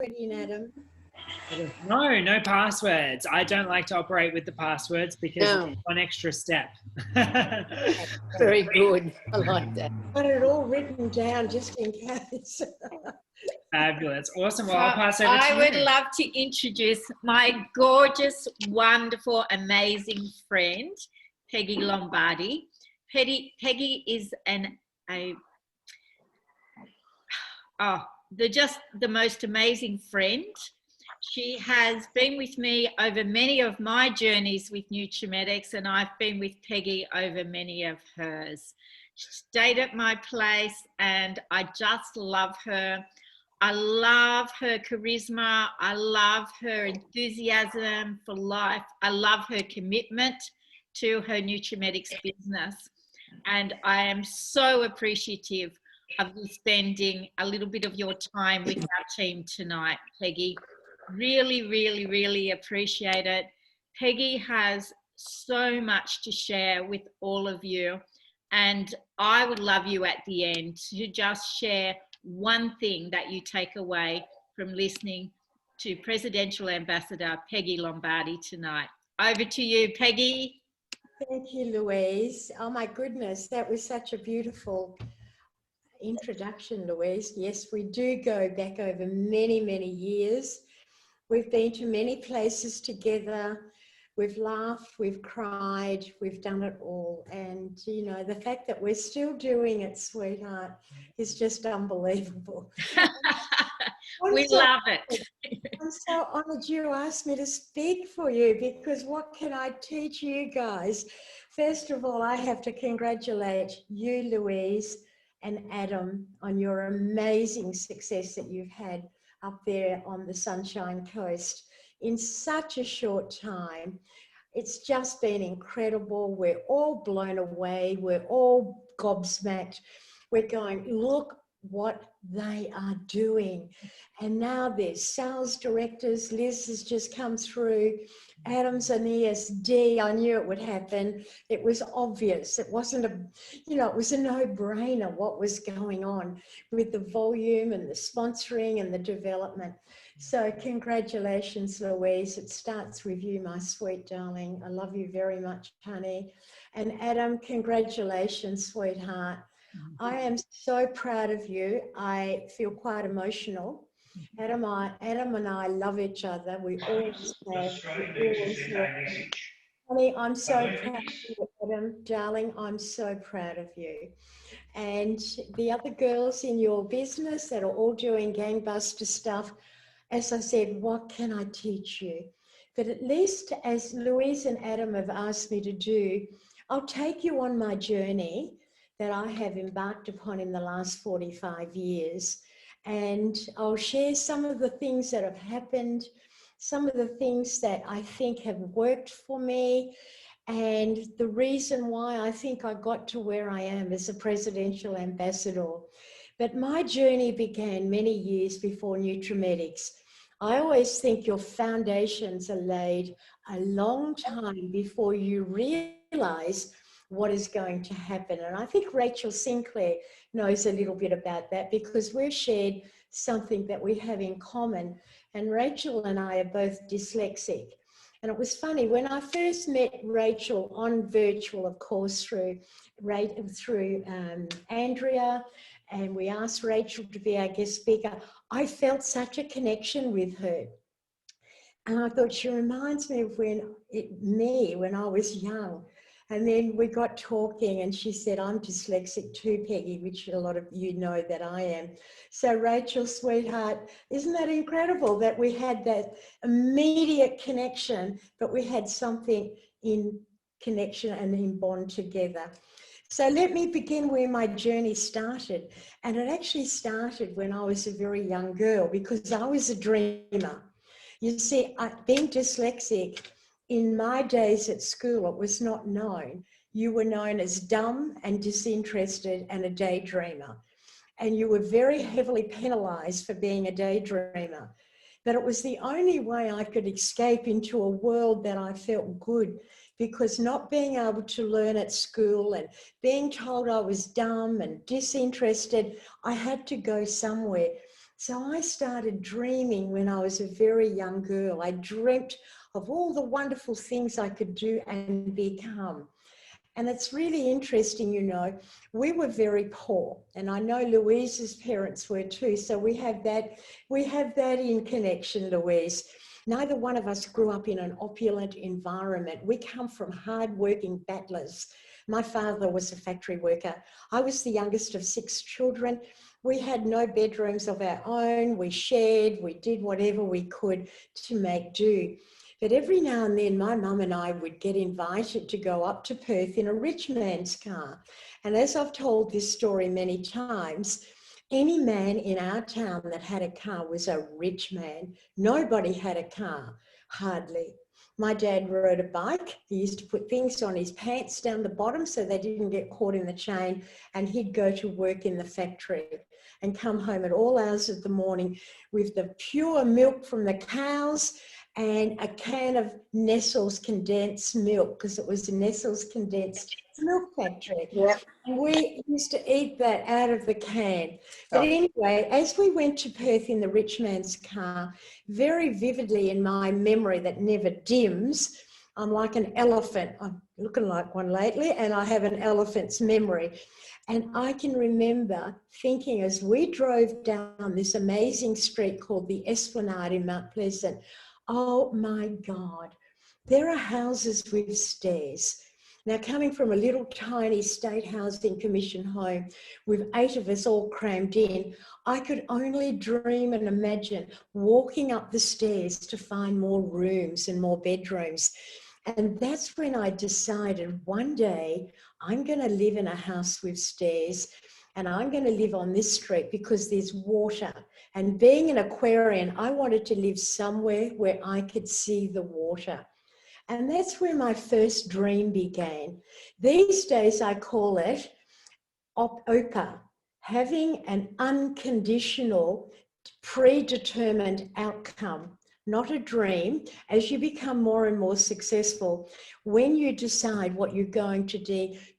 in, Adam? No, no passwords. I don't like to operate with the passwords because it's one extra step. Very good. I like that. Got it all written down just in case. Fabulous. Awesome. Well, I'll pass over to you. I would love to introduce my gorgeous, wonderful, amazing friend, Peggy Lombardi. Peggy is the most amazing friend. She has been with me over many of my journeys with Nutrimetics, and I've been with Peggy over many of hers. She stayed at my place and I just love her. I love her charisma. I love her enthusiasm for life. I love her commitment to her Nutrimetics business. And I am so appreciative of you spending a little bit of your time with our team tonight, Peggy. Really, really, really appreciate it. Peggy has so much to share with all of you. And I would love you at the end to just share one thing that you take away from listening to Presidential Ambassador Peggy Lombardi tonight. Over to you, Peggy. Thank you, Louise. Oh my goodness, that was such a beautiful introduction, Louise. Yes, we do go back over many, many years. We've been to many places together. We've laughed, we've cried, we've done it all. And, you know, the fact that we're still doing it, sweetheart, is just unbelievable. We love it. I'm so honoured you asked me to speak for you, because what can I teach you guys? First of all, I have to congratulate you, Louise and Adam, on your amazing success that you've had up there on the Sunshine Coast in such a short time. It's just been incredible. We're all blown away. We're all gobsmacked. We're going, look what they are doing. And now there's sales directors. Liz has just come through. Adam's an ESD. I knew it would happen. It was obvious. It wasn't it was a no-brainer what was going on with the volume and the sponsoring and the development. So congratulations, Louise. It starts with you, my sweet darling. I love you very much, honey. And Adam, congratulations, sweetheart. I am so proud of you. I feel quite emotional. Adam and I love each other. We always have. Honey, I'm so proud of you, Adam. Darling, I'm so proud of you. And the other girls in your business that are all doing gangbuster stuff, as I said, what can I teach you? But at least, as Louise and Adam have asked me to do, I'll take you on my journey that I have embarked upon in the last 45 years. And I'll share some of the things that have happened, some of the things that I think have worked for me, and the reason why I think I got to where I am as a presidential ambassador. But my journey began many years before Nutrimetics. I always think your foundations are laid a long time before you realize what is going to happen. And I think Rachel Sinclair knows a little bit about that, because we've shared something that we have in common. And Rachel and I are both dyslexic. And it was funny, when I first met Rachel on virtual, of course, through Andrea, and we asked Rachel to be our guest speaker, I felt such a connection with her. And I thought, she reminds me of when I was young. And then we got talking and she said, I'm dyslexic too, Peggy, which a lot of you know that I am. So Rachel, sweetheart, isn't that incredible that we had that immediate connection, but we had something in connection and in bond together. So let me begin where my journey started. And it actually started when I was a very young girl, because I was a dreamer. You see, being dyslexic, in my days at school, it was not known. You were known as dumb and disinterested and a daydreamer. And you were very heavily penalized for being a daydreamer. But it was the only way I could escape into a world that I felt good, because not being able to learn at school and being told I was dumb and disinterested, I had to go somewhere. So I started dreaming when I was a very young girl. I dreamt of all the wonderful things I could do and become. And it's really interesting, you know, we were very poor, and I know Louise's parents were too. So we have that in connection, Louise. Neither one of us grew up in an opulent environment. We come from hardworking battlers. My father was a factory worker. I was the youngest of 6 children. We had no bedrooms of our own. We shared, we did whatever we could to make do. But every now and then, my mum and I would get invited to go up to Perth in a rich man's car. And as I've told this story many times, any man in our town that had a car was a rich man. Nobody had a car, hardly. My dad rode a bike. He used to put things on his pants down the bottom so they didn't get caught in the chain, and he'd go to work in the factory and come home at all hours of the morning with the pure milk from the cows and a can of Nestle's condensed milk, because it was a Nestle's condensed milk factory. Yep. And we used to eat that out of the can. But anyway, as we went to Perth in the rich man's car, very vividly in my memory that never dims, I'm like an elephant. I'm looking like one lately, and I have an elephant's memory. And I can remember thinking as we drove down this amazing street called the Esplanade in Mount Pleasant, oh my God, there are houses with stairs. Now, coming from a little tiny state housing commission home with 8 of us all crammed in, I could only dream and imagine walking up the stairs to find more rooms and more bedrooms. And that's when I decided one day I'm going to live in a house with stairs, and I'm going to live on this street because there's water. And being an Aquarian, I wanted to live somewhere where I could see the water. And that's where my first dream began. These days I call it OPA, having an unconditional, predetermined outcome, not a dream. As you become more and more successful, when you decide what you're going to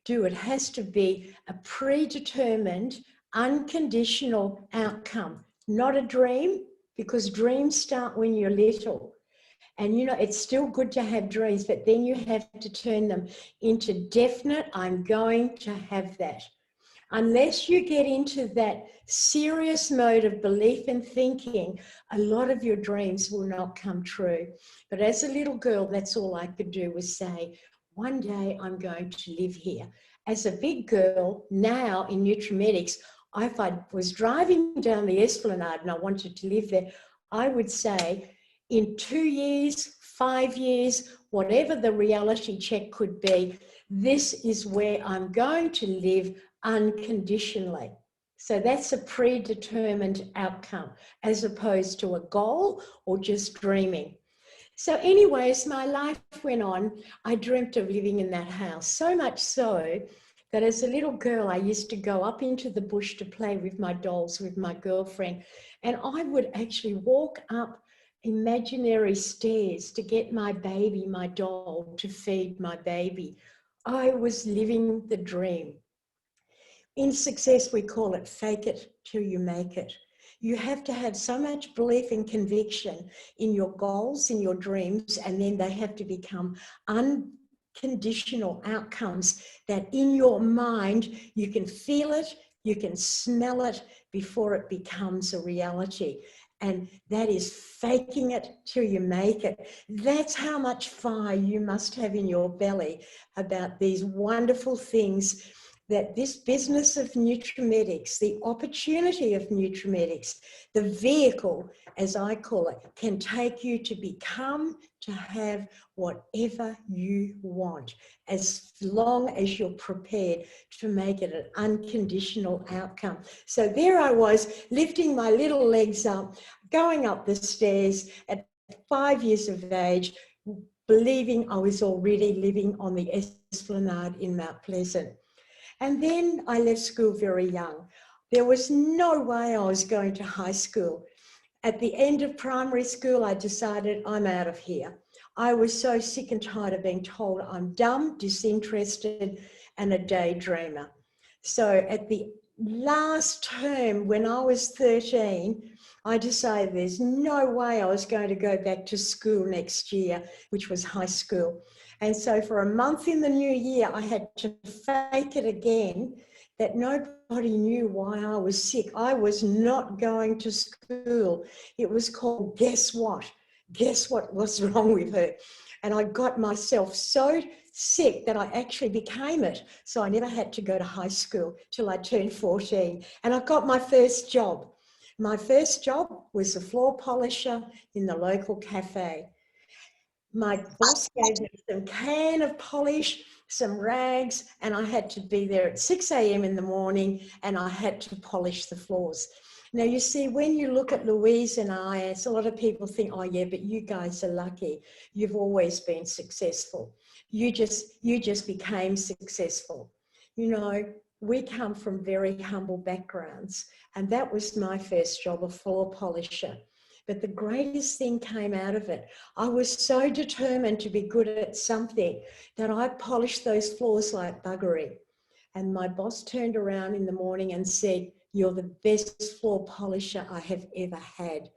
do, it has to be a predetermined, unconditional outcome, not a dream, because dreams start when you're little. And, you know, it's still good to have dreams, but then you have to turn them into definite, I'm going to have that. Unless you get into that serious mode of belief and thinking, a lot of your dreams will not come true. But as a little girl, that's all I could do was say, one day I'm going to live here. As a big girl, now in Nutrimetics, if I was driving down the Esplanade and I wanted to live there, I would say, in 2 years, 5 years, whatever the reality check could be, this is where I'm going to live unconditionally. So that's a predetermined outcome as opposed to a goal or just dreaming. So anyways, my life went on. I dreamt of living in that house, so much so that as a little girl, I used to go up into the bush to play with my dolls, with my girlfriend, and I would actually walk up imaginary stairs to get my baby, my doll, to feed my baby. I was living the dream. In success, we call it fake it till you make it. You have to have so much belief and conviction in your goals, in your dreams, and then they have to become unconditional outcomes that in your mind, you can feel it, you can smell it before it becomes a reality. And that is faking it till you make it. That's how much fire you must have in your belly about these wonderful things that this business of Nutrimetics, the opportunity of Nutrimetics, the vehicle, as I call it, can take you to become, to have whatever you want, as long as you're prepared to make it an unconditional outcome. So there I was, lifting my little legs up, going up the stairs at 5 years of age, believing I was already living on the Esplanade in Mount Pleasant. And then I left school very young. There was no way I was going to high school. At the end of primary school, I decided I'm out of here. I was so sick and tired of being told I'm dumb, disinterested, and a daydreamer. So at the last term, when I was 13, I decided there's no way I was going to go back to school next year, which was high school. And so for a month in the new year, I had to fake it again, that nobody knew why I was sick. I was not going to school. It was called Guess What? Guess what was wrong with her? And I got myself so sick that I actually became it. So I never had to go to high school till I turned 14. And I got my first job. My first job was a floor polisher in the local cafe. My boss gave me some can of polish, some rags, and I had to be there at 6 a.m. in the morning, and I had to polish the floors. Now, you see, when you look at Louise and I, as a lot of people think, oh yeah, but you guys are lucky. You've always been successful. You just became successful. You know, we come from very humble backgrounds, and that was my first job, a floor polisher. But the greatest thing came out of it. I was so determined to be good at something that I polished those floors like buggery. And my boss turned around in the morning and said, "You're the best floor polisher I have ever had."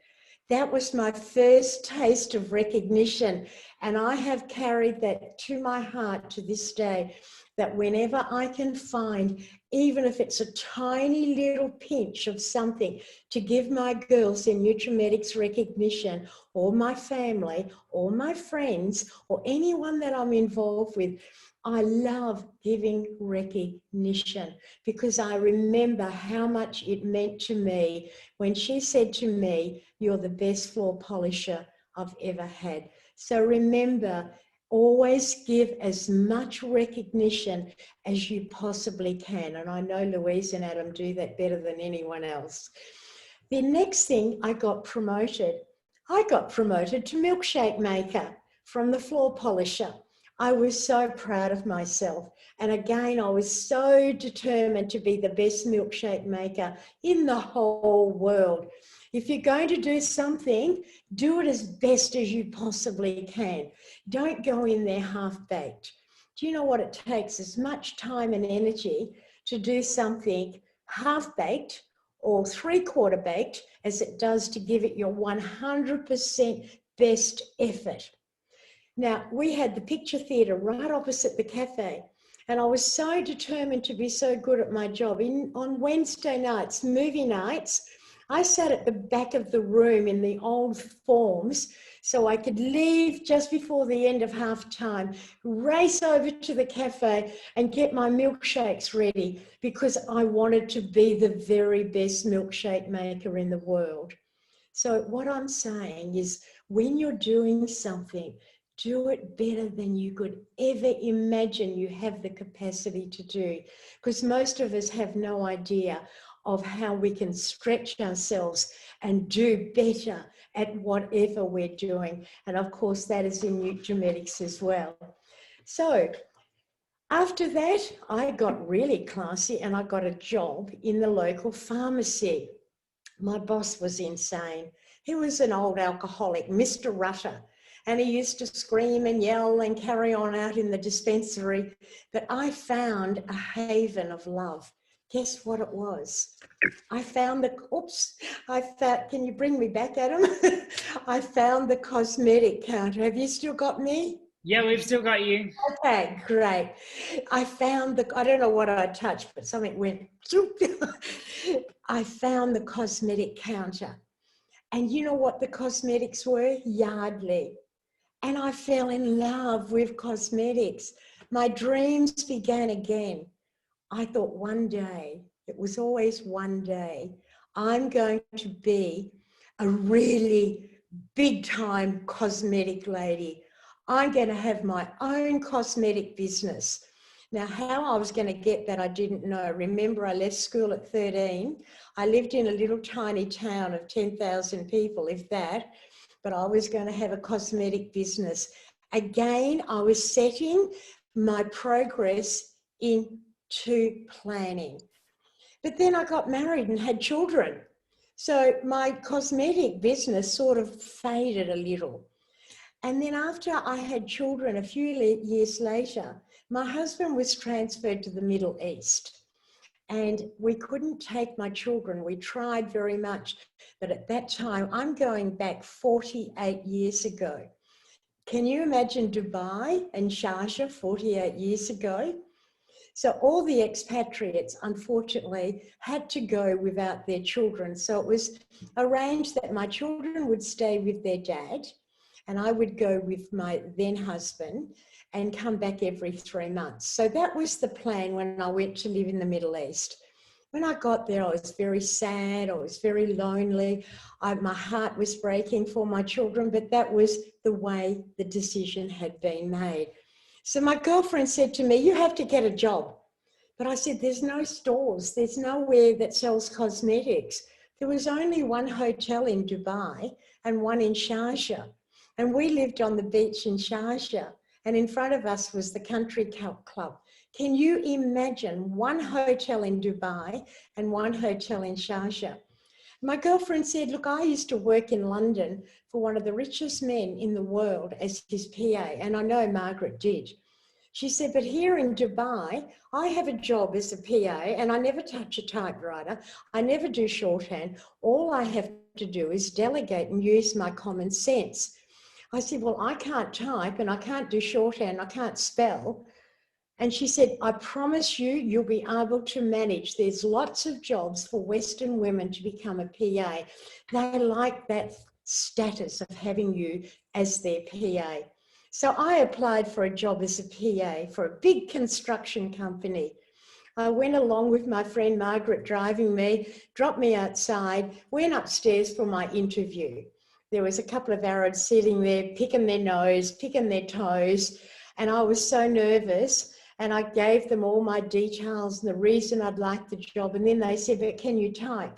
That was my first taste of recognition. And I have carried that to my heart to this day, that whenever I can find, even if it's a tiny little pinch of something to give my girls in Nutrimetics recognition, or my family, or my friends, or anyone that I'm involved with, I love giving recognition, because I remember how much it meant to me when she said to me, "You're the best floor polisher I've ever had." So remember, always give as much recognition as you possibly can. And I know Louise and Adam do that better than anyone else. The next thing, I got promoted. I got promoted to milkshake maker from the floor polisher. I was so proud of myself. And again, I was so determined to be the best milkshake maker in the whole world. If you're going to do something, do it as best as you possibly can. Don't go in there half-baked. Do you know what it takes? As much time and energy to do something half-baked or three-quarter baked as it does to give it your 100% best effort. Now, we had the picture theatre right opposite the cafe, and I was so determined to be so good at my job. On Wednesday nights, movie nights, I sat at the back of the room in the old forms so I could leave just before the end of half time, race over to the cafe and get my milkshakes ready, because I wanted to be the very best milkshake maker in the world. So what I'm saying is, when you're doing something, do it better than you could ever imagine you have the capacity to do, because most of us have no idea of how we can stretch ourselves and do better at whatever we're doing. And of course, that is in Nutrimetics as well. So after that, I got really classy and I got a job in the local pharmacy. My boss was insane. He was an old alcoholic, Mr. Rutter, and he used to scream and yell and carry on out in the dispensary. But I found a haven of love. Guess what it was? I found can you bring me back, Adam? I found the cosmetic counter. Have you still got me? Yeah, we've still got you. Okay, great. I don't know what I touched, but something went, I found the cosmetic counter. And you know what the cosmetics were? Yardley. And I fell in love with cosmetics. My dreams began again. I thought one day, it was always one day, I'm going to be a really big time cosmetic lady. I'm going to have my own cosmetic business. Now, how I was going to get that, I didn't know. Remember, I left school at 13. I lived in a little tiny town of 10,000 people, if that, but I was going to have a cosmetic business. Again, I was setting my progress into planning. But then I got married and had children. So my cosmetic business sort of faded a little. And then after I had children, a few years later, my husband was transferred to the Middle East. and we couldn't take my children. We tried very much, but at that time, I'm going back 48 years ago. Can you imagine Dubai and Sharjah 48 years ago? So all the expatriates, unfortunately, had to go without their children. So it was arranged that my children would stay with their dad and I would go with my then husband and come back every 3 months. So that was the plan when I went to live in the Middle East. When I got there, I was very sad. I was very lonely. My heart was breaking for my children, but that was the way the decision had been made. So my girlfriend said to me, you have to get a job. But I said, there's no stores. There's nowhere that sells cosmetics. There was only one hotel in Dubai and one in Sharjah. And we lived on the beach in Sharjah. And in front of us was the country club. Can you imagine one hotel in Dubai and one hotel in Sharjah? My girlfriend said, look, I used to work in London for one of the richest men in the world as his PA, and I know Margaret did. She said, but here in Dubai, I have a job as a PA and I never touch a typewriter. I never do shorthand. All I have to do is delegate and use my common sense. I said, well, I can't type and I can't do shorthand. I can't spell. And she said, I promise you, you'll be able to manage. There's lots of jobs for Western women to become a PA. They like that status of having you as their PA. So I applied for a job as a PA for a big construction company. I went along with my friend Margaret driving me, dropped me outside, went upstairs for my interview. There was a couple of Arabs sitting there, picking their nose, picking their toes, and I was so nervous. And I gave them all my details and the reason I'd like the job. And then they said, but can you type?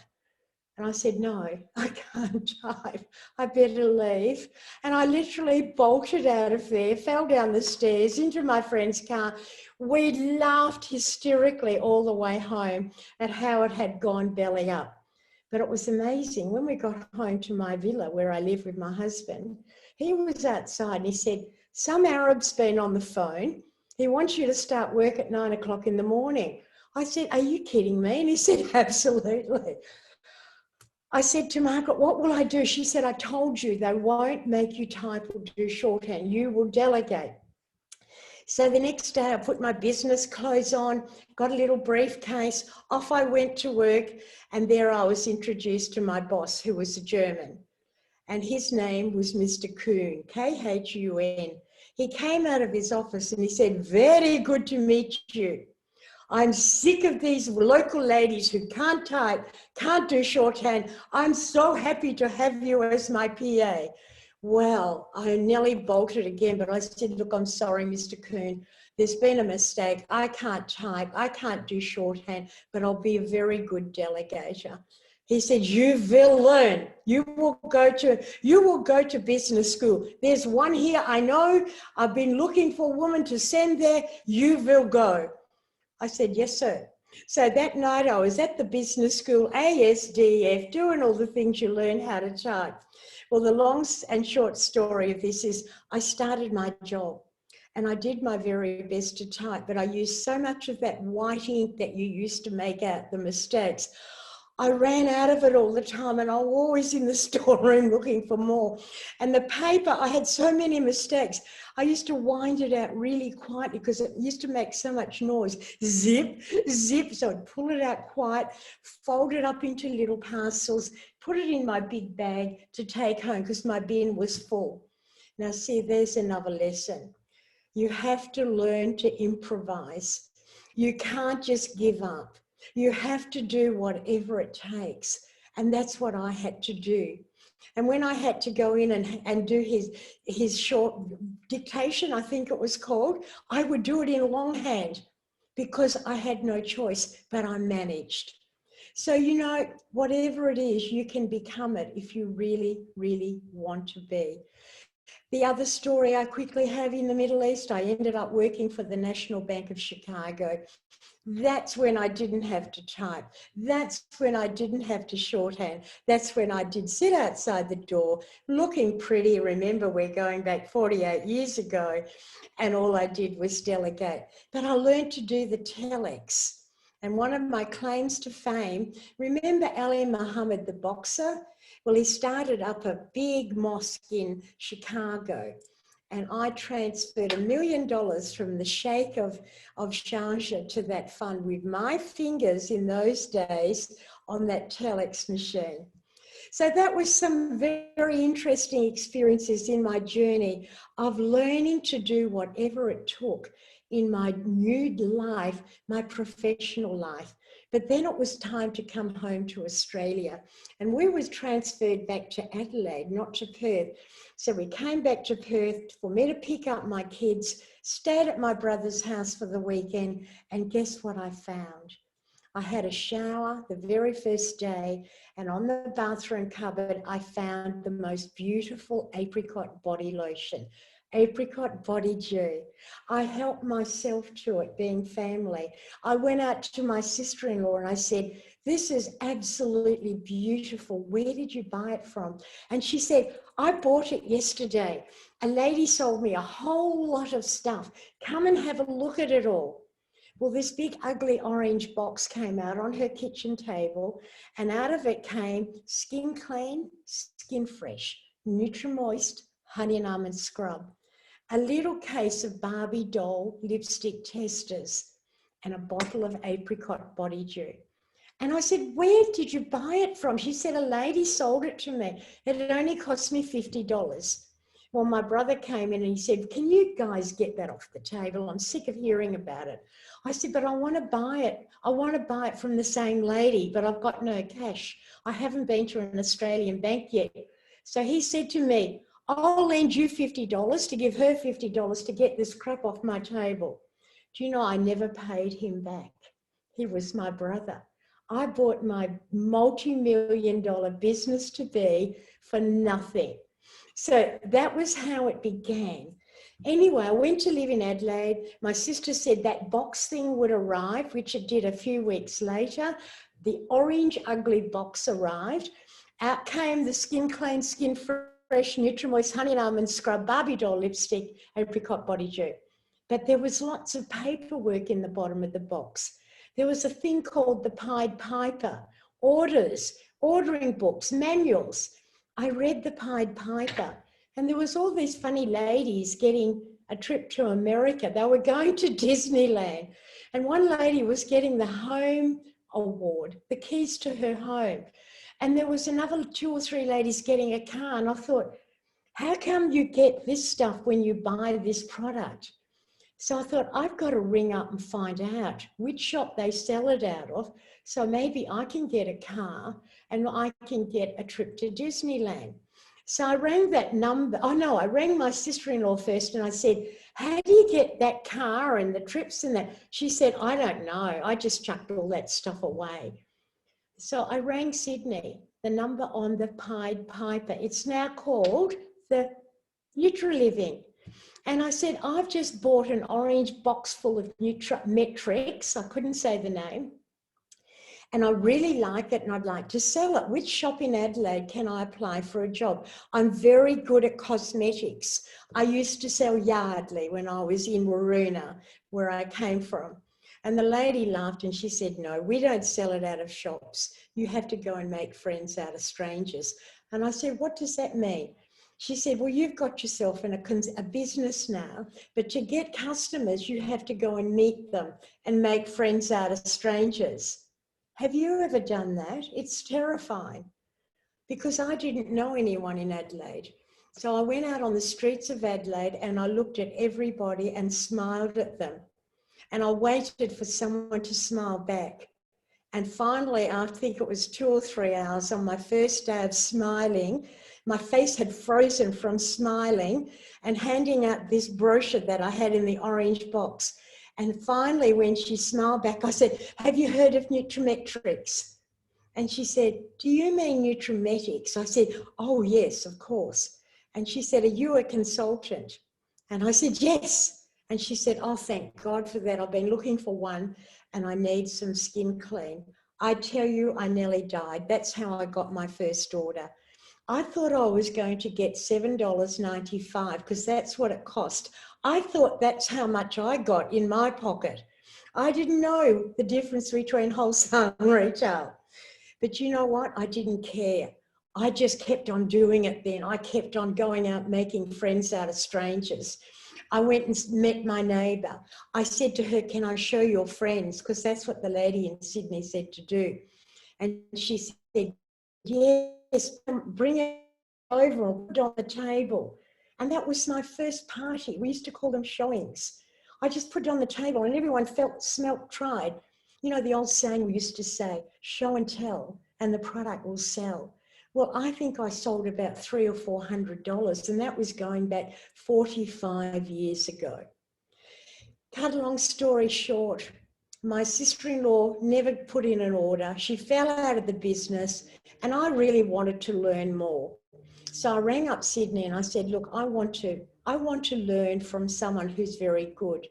And I said, no, I can't type. I better leave. And I literally bolted out of there, fell down the stairs into my friend's car. We laughed hysterically all the way home at how it had gone belly up. But it was amazing. When we got home to my villa where I live with my husband, he was outside and he said, some Arab's been on the phone. He wants you to start work at 9 o'clock in the morning. I said, are you kidding me? And he said, absolutely. I said to Margaret, what will I do? She said, I told you they won't make you type or do shorthand. You will delegate. So the next day I put my business clothes on, got a little briefcase, off I went to work, and there I was introduced to my boss, who was a German. And his name was Mr. Kuhn, K-H-U-N. He came out of his office and he said, very good to meet you. I'm sick of these local ladies who can't type, can't do shorthand. I'm so happy to have you as my PA. Well, I nearly bolted again, but I said, look, I'm sorry, Mr. Kuhn. There's been a mistake. I can't type, I can't do shorthand, but I'll be a very good delegator. He said, you will learn. You will go to business school. There's one here. I know. I've been looking for a woman to send there. You will go. I said, yes, sir. So that night I was at the business school, ASDF, doing all the things you learn how to type. Well, the long and short story of this is I started my job and I did my very best to type, but I used so much of that white ink that you used to make out the mistakes. I ran out of it all the time and I was always in the storeroom looking for more. And the paper, I had so many mistakes. I used to wind it out really quietly because it used to make so much noise. Zip, zip. So I'd pull it out quiet, fold it up into little parcels, put it in my big bag to take home because my bin was full. Now see, there's another lesson. You have to learn to improvise. You can't just give up. You have to do whatever it takes. And that's what I had to do. And when I had to go in and do his short dictation, I think it was called, I would do it in longhand because I had no choice, but I managed. So, you know, whatever it is, you can become it if you really, really want to be. The other story I quickly have in the Middle East, I ended up working for the National Bank of Chicago. That's when I didn't have to type. That's when I didn't have to shorthand. That's when I did sit outside the door looking pretty. Remember, we're going back 48 years ago, and all I did was delegate. But I learned to do the telex. And one of my claims to fame, remember Ali Muhammad, the boxer? Well, he started up a big mosque in Chicago. And I transferred $1 million from the Sheikh of Sharjah to that fund with my fingers in those days on that telex machine. So that was some very interesting experiences in my journey of learning to do whatever it took in my new life, my professional life. But then it was time to come home to Australia. And we was transferred back to Adelaide, not to Perth. So we came back to Perth for me to pick up my kids, stayed at my brother's house for the weekend, and guess what I found? I had a shower the very first day, and on the bathroom cupboard, I found the most beautiful apricot body lotion, apricot body dew. I helped myself to it, being family. I went out to my sister-in-law and I said, this is absolutely beautiful. Where did you buy it from? And she said, I bought it yesterday. A lady sold me a whole lot of stuff. Come and have a look at it all. Well, this big ugly orange box came out on her kitchen table, and out of it came Skin Clean, Skin Fresh, Nutrimoist, Honey and Almond Scrub, a little case of Barbie doll lipstick testers, and a bottle of apricot body dew. And I said, where did you buy it from? She said, a lady sold it to me. It only cost me $50. Well, my brother came in and he said, can you guys get that off the table? I'm sick of hearing about it. I said, but I want to buy it. I want to buy it from the same lady, but I've got no cash. I haven't been to an Australian bank yet. So he said to me, I'll lend you $50 to give her $50 to get this crap off my table. Do you know, I never paid him back. He was my brother. I bought my multi-million-dollar business to be for nothing. So that was how it began. Anyway, I went to live in Adelaide. My sister said that box thing would arrive, which it did a few weeks later. The orange ugly box arrived. Out came the Skin Clean, Skin Fresh, Nutrimoist, Honey and Almond Scrub, Barbie doll lipstick, apricot body dew. But there was lots of paperwork in the bottom of the box. There was a thing called the Pied Piper, ordering books, manuals. I read the Pied Piper, and there was all these funny ladies getting a trip to America. They were going to Disneyland, and one lady was getting the home award, the keys to her home. And there was another 2 or 3 ladies getting a car, and I thought, how come you get this stuff when you buy this product? So I thought, I've got to ring up and find out which shop they sell it out of, so maybe I can get a car and I can get a trip to Disneyland. So I rang that number. Oh no, I rang my sister-in-law first and I said, how do you get that car and the trips and that? She said, I don't know. I just chucked all that stuff away. So I rang Sydney, the number on the Pied Piper. It's now called the Nutriliving. And I said, I've just bought an orange box full of Nutrimetics. I couldn't say the name. And I really like it and I'd like to sell it. Which shop in Adelaide can I apply for a job? I'm very good at cosmetics. I used to sell Yardley when I was in Waroona, where I came from. And the lady laughed and she said, no, we don't sell it out of shops. You have to go and make friends out of strangers. And I said, what does that mean? She said, well, you've got yourself in a business now, but to get customers, you have to go and meet them and make friends out of strangers. Have you ever done that? It's terrifying because I didn't know anyone in Adelaide. So I went out on the streets of Adelaide and I looked at everybody and smiled at them. And I waited for someone to smile back. And finally, I think it was 2 or 3 hours on my first day of smiling, my face had frozen from smiling and handing out this brochure that I had in the orange box. And finally, when she smiled back, I said, have you heard of Nutrimetics? And she said, do you mean Nutrimetics? I said, oh, yes, of course. And she said, are you a consultant? And I said, yes. And she said, oh, thank God for that. I've been looking for one and I need some Skin Clean. I tell you, I nearly died. That's how I got my first order. I thought I was going to get $7.95 because that's what it cost. I thought that's how much I got in my pocket. I didn't know the difference between wholesale and retail. But you know what? I didn't care. I just kept on doing it then. I kept on going out making friends out of strangers. I went and met my neighbour. I said to her, can I show your friends? Because that's what the lady in Sydney said to do. And she said, yes, bring it over or put it on the table. And that was my first party. We used to call them showings. I just put it on the table and everyone smelt, tried. You know, the old saying we used to say, show and tell, and the product will sell. Well, I think I sold about $300 or $400, and that was going back 45 years ago. Cut a long story short, my sister-in-law never put in an order. She fell out of the business, and I really wanted to learn more. So I rang up Sydney and I said, look, I want to learn from someone who's very good.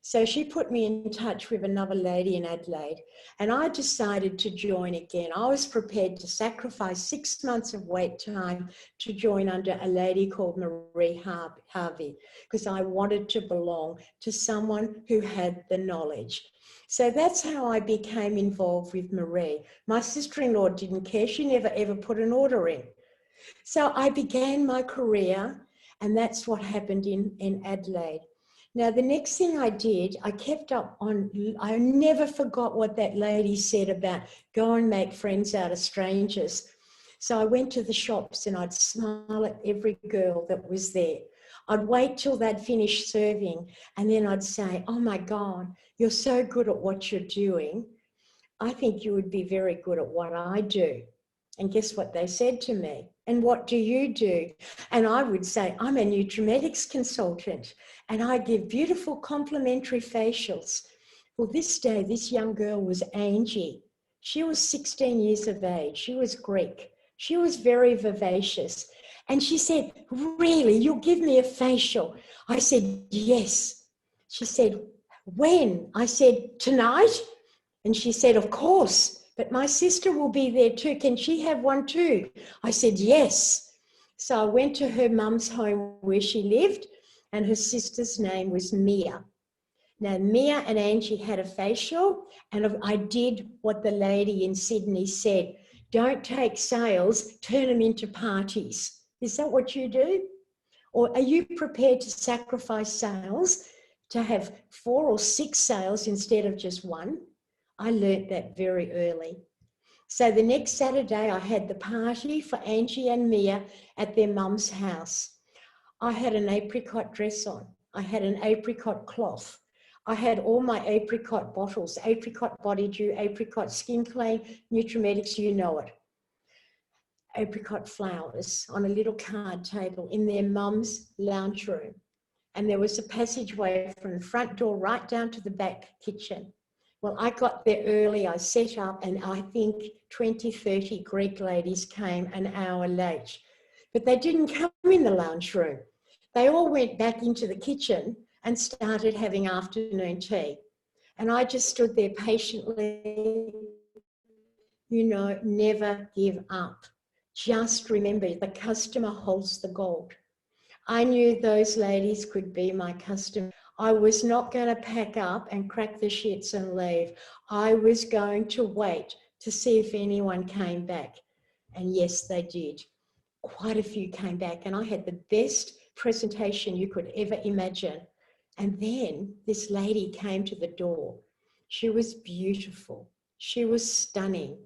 So she put me in touch with another lady in Adelaide, and I decided to join again. I was prepared to sacrifice 6 months of wait time to join under a lady called Marie Harvey, because I wanted to belong to someone who had the knowledge. So that's how I became involved with Marie. My sister-in-law didn't care. She never ever put an order in. So I began my career, and that's what happened in Adelaide. Now, the next thing I did, I kept up on, I never forgot what that lady said about go and make friends out of strangers. So I went to the shops and I'd smile at every girl that was there. I'd wait till they'd finished serving and then I'd say, oh my God, you're so good at what you're doing. I think you would be very good at what I do. And guess what they said to me? And what do you do? And I would say, I'm a Nutrimetics consultant and I give beautiful complimentary facials. Well, this day, this young girl was Angie. She was 16 years of age. She was Greek. She was very vivacious. And she said, really, you'll give me a facial? I said, yes. She said, when? I said, tonight? And she said, of course. But my sister will be there too. Can she have one too? I said, yes. So I went to her mum's home where she lived, and her sister's name was Mia. Now, Mia and Angie had a facial, and I did what the lady in Sydney said. Don't take sales, turn them into parties. Is that what you do? Or are you prepared to sacrifice sales to have 4 or 6 sales instead of just one? I learnt that very early. So the next Saturday, I had the party for Angie and Mia at their mum's house. I had an apricot dress on. I had an apricot cloth. I had all my apricot bottles, apricot body dew, apricot skin clean, Nutrimetics, you know it. Apricot flowers on a little card table in their mum's lounge room. And there was a passageway from the front door right down to the back kitchen. Well, I got there early, I set up, and I think 20, 30 Greek ladies came an hour late. But they didn't come in the lounge room. They all went back into the kitchen and started having afternoon tea. And I just stood there patiently, you know, never give up. Just remember, the customer holds the gold. I knew those ladies could be my customer. I was not going to pack up and crack the shits and leave. I was going to wait to see if anyone came back. And yes, they did. Quite a few came back, and I had the best presentation you could ever imagine. And then this lady came to the door. She was beautiful. She was stunning.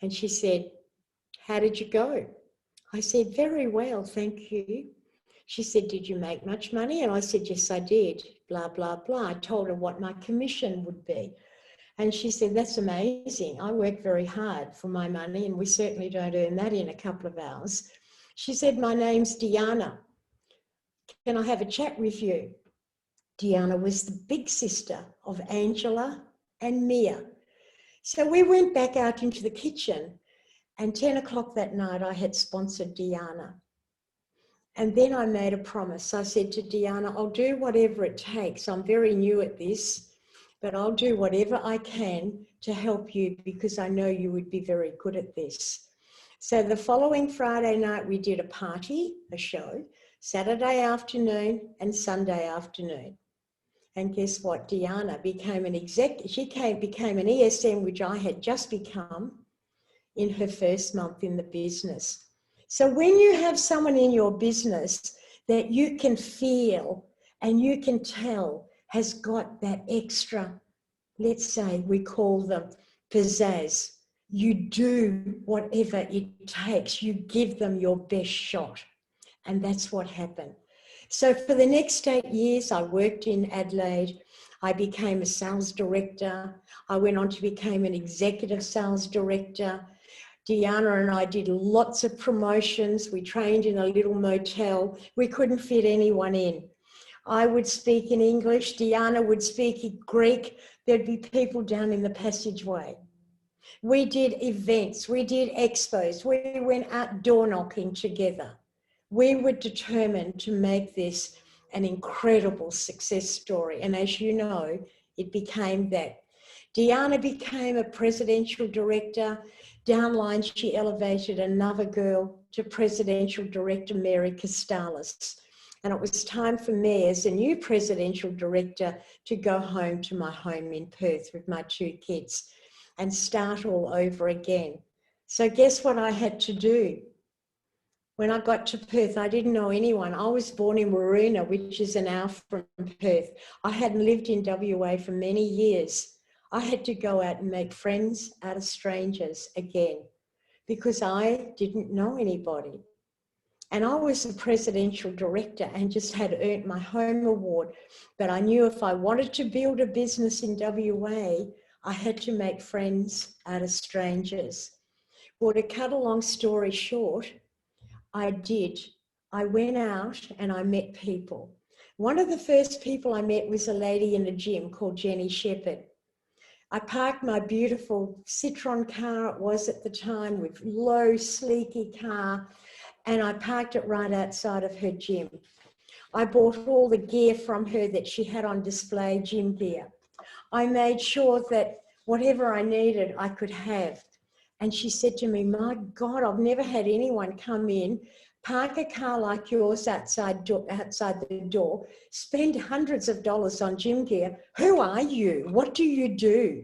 And she said, how did you go? I said, very well, thank you. She said, did you make much money? And I said, yes, I did, blah, blah, blah. I told her what my commission would be. And she said, that's amazing. I work very hard for my money, and we certainly don't earn that in a couple of hours. She said, my name's Diana. Can I have a chat with you? Diana was the big sister of Angela and Mia. So we went back out into the kitchen, and 10 o'clock that night, I had sponsored Diana. And then I made a promise. I said to Diana, I'll do whatever it takes. I'm very new at this, but I'll do whatever I can to help you because I know you would be very good at this. So the following Friday night, we did a party, a show, Saturday afternoon and Sunday afternoon. And guess what? Deanna became an became an ESM, which I had just become in her first month in the business. So when you have someone in your business that you can feel and you can tell has got that extra, let's say we call them pizzazz, you do whatever it takes. You give them your best shot. And that's what happened. So for the next 8 years, I worked in Adelaide. I became a sales director. I went on to become an executive sales director. Deanna and I did lots of promotions. We trained in a little motel. We couldn't fit anyone in. I would speak in English. Deanna would speak in Greek. There'd be people down in the passageway. We did events. We did expos. We went out door knocking together. We were determined to make this an incredible success story. And as you know, it became that. Deanna became a presidential director. Downline, she elevated another girl to presidential director, Mary Costalis. And it was time for me as a new presidential director to go home to my home in Perth with my 2 kids and start all over again. So guess what I had to do? When I got to Perth, I didn't know anyone. I was born in Waroona, which is an hour from Perth. I hadn't lived in WA for many years. I had to go out and make friends out of strangers again because I didn't know anybody. And I was a presidential director and just had earned my home award. But I knew if I wanted to build a business in WA, I had to make friends out of strangers. Well, to cut a long story short, I did. I went out and I met people. One of the first people I met was a lady in a gym called Jenny Shepherd. I parked my beautiful Citroen car, it was at the time, with low, sleeky car, and I parked it right outside of her gym. I bought all the gear from her that she had on display, gym gear. I made sure that whatever I needed, I could have. And she said to me, my God, I've never had anyone come in, park a car like yours outside the door, spend hundreds of dollars on gym gear. Who are you? What do you do?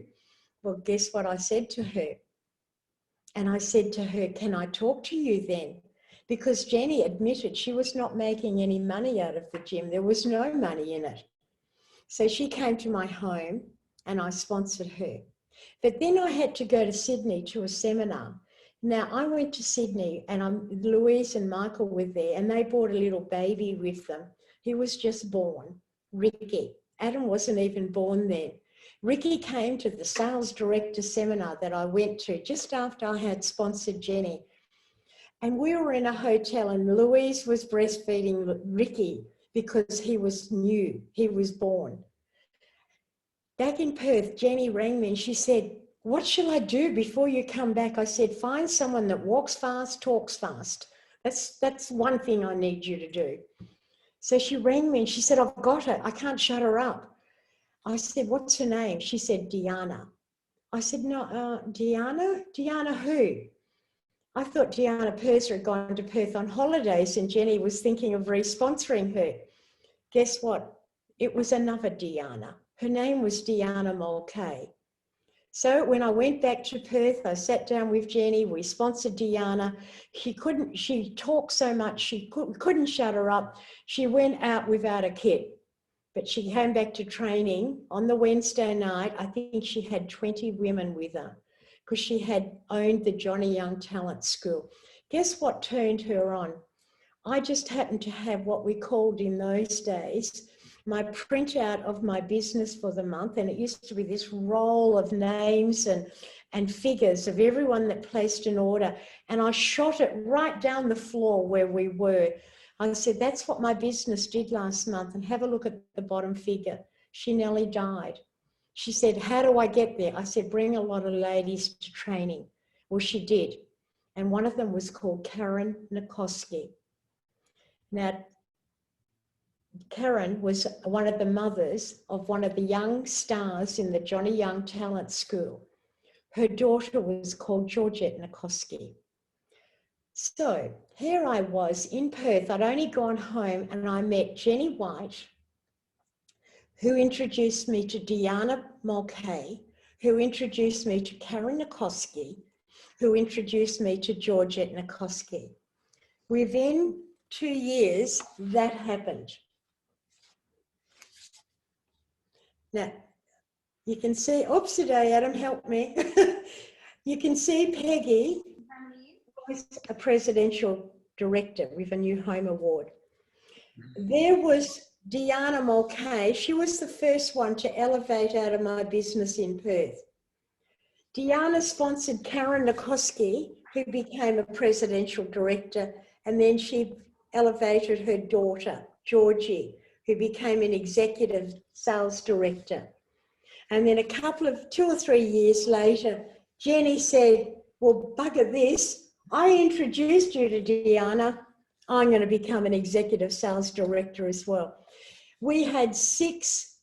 Well, guess what I said to her? And I said to her, can I talk to you then? Because Jenny admitted she was not making any money out of the gym. There was no money in it. So she came to my home and I sponsored her. But then I had to go to Sydney to a seminar. Now, I went to Sydney and Louise and Michael were there and they brought a little baby with them. He was just born, Ricky. Adam wasn't even born then. Ricky came to the sales director seminar that I went to just after I had sponsored Jenny. And we were in a hotel and Louise was breastfeeding Ricky because he was new, he was born. Back in Perth, Jenny rang me and she said, what shall I do before you come back? I said, find someone that walks fast, talks fast. That's one thing I need you to do. So she rang me and she said, I've got it. I can't shut her up. I said, what's her name? She said, Deanna. I said, no, Deanna? Deanna who? I thought Deanna Purser had gone to Perth on holidays and Jenny was thinking of re-sponsoring her. Guess what? It was another Deanna. Her name was Deanna Mulcahy. So when I went back to Perth, I sat down with Jenny, we sponsored Deanna. She talked so much, she couldn't shut her up. She went out without a kit, but she came back to training on the Wednesday night. I think she had 20 women with her because she had owned the Johnny Young Talent School. Guess what turned her on? I just happened to have what we called in those days my printout of my business for the month, and it used to be this roll of names and figures of everyone that placed an order, and I shot it right down the floor where we were. I said, that's what my business did last month, and have a look at the bottom figure. She nearly died. She said, how do I get there? I said, bring a lot of ladies to training. Well, she did, and one of them was called Karen Nikoski. Now, Karen was one of the mothers of one of the young stars in the Johnny Young Talent School. Her daughter was called Georgette Nikoski. So here I was in Perth. I'd only gone home and I met Jenny White, who introduced me to Diana Mulcahy, who introduced me to Karen Nikoski, who introduced me to Georgette Nikoski. Within 2 years, that happened. Now, you can see, oops, today, Adam, help me. You can see Peggy was a presidential director with a New Home Award. There was Diana Mulcahy. She was the first one to elevate out of my business in Perth. Diana sponsored Karen Nikoski, who became a presidential director, and then she elevated her daughter, Georgie, who became an executive sales director. And then 2 or 3 years later, Jenny said, well, bugger this. I introduced you to Diana. I'm going to become an executive sales director as well. We had 6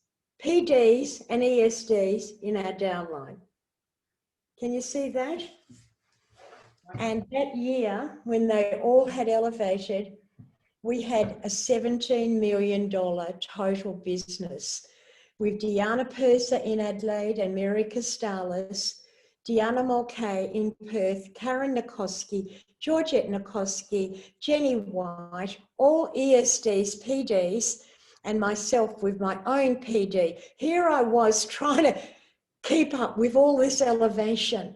PDs and ESDs in our downline. Can you see that? And that year, when they all had elevated, we had a $17 million total business with Diana Purser in Adelaide and Mary Costalis, Diana Mulcahy in Perth, Karen Nikoski, Georgette Nikoski, Jenny White, all ESDs, PDs, and myself with my own PD. Here I was trying to keep up with all this elevation.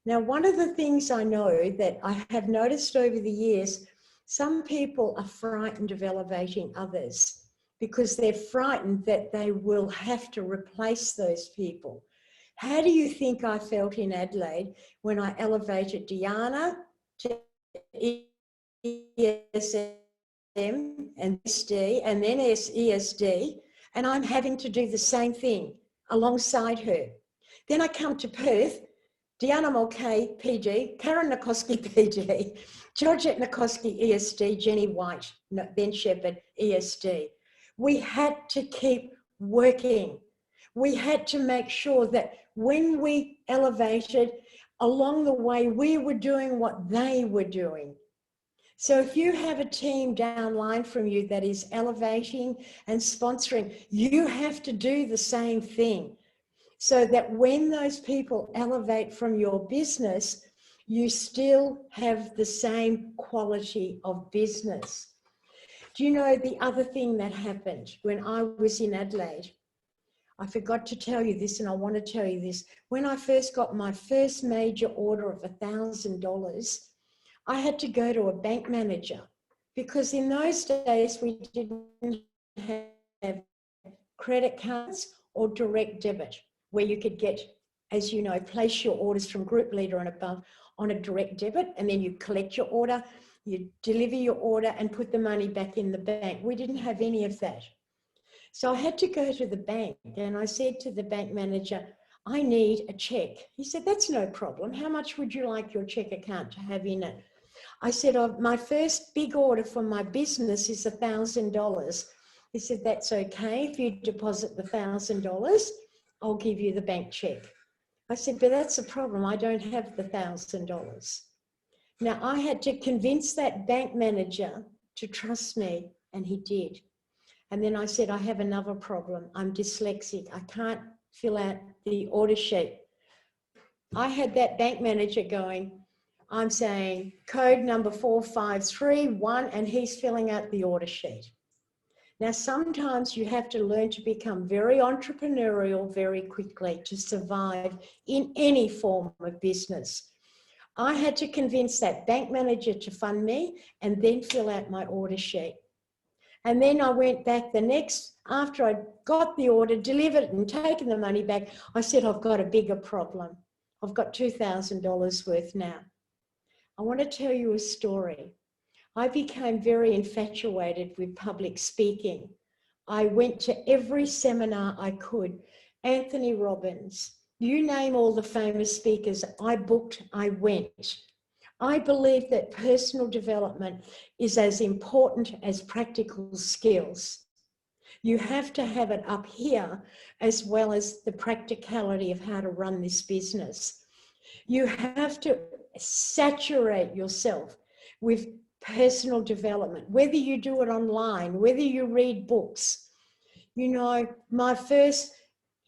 Now, one of the things I know that I have noticed over the years, some people are frightened of elevating others because they're frightened that they will have to replace those people. How do you think I felt in Adelaide when I elevated Diana to ESM and SD and then ESD, and I'm having to do the same thing alongside her? Then I come to Perth, Diana Mulcahy, PD, Karen Nikoski, PD, Georgette Nikoski, ESD, Jenny White, Ben Shepherd, ESD. We had to keep working. We had to make sure that when we elevated, along the way, we were doing what they were doing. So if you have a team downline from you that is elevating and sponsoring, you have to do the same thing, so that when those people elevate from your business, you still have the same quality of business. Do you know the other thing that happened when I was in Adelaide? I forgot to tell you this, and I want to tell you this. When I first got my first major order of $1,000, I had to go to a bank manager, because in those days we didn't have credit cards or direct debit, where you could get, as you know, place your orders from group leader and above on a direct debit, and then you collect your order, you deliver your order and put the money back in the bank. We didn't have any of that. So I had to go to the bank, and I said to the bank manager, I need a check. He said, that's no problem. How much would you like your check account to have in it? I said, oh, my first big order for my business is $1,000. He said, that's okay. If you deposit the $1,000, I'll give you the bank check. I said, but that's a problem. I don't have the $1,000. Now, I had to convince that bank manager to trust me, and he did. And then I said, I have another problem. I'm dyslexic. I can't fill out the order sheet. I had that bank manager going, I'm saying code number 4531, and he's filling out the order sheet. Now, sometimes you have to learn to become very entrepreneurial very quickly to survive in any form of business. I had to convince that bank manager to fund me and then fill out my order sheet. And then I went back after I got the order, delivered and taken the money back, I said, I've got a bigger problem. I've got $2,000 worth now. I want to tell you a story. I became very infatuated with public speaking. I went to every seminar I could. Anthony Robbins, you name all the famous speakers, I booked, I went. I believe that personal development is as important as practical skills. You have to have it up here as well as the practicality of how to run this business. You have to saturate yourself with personal development, whether you do it online, whether you read books. You know, my first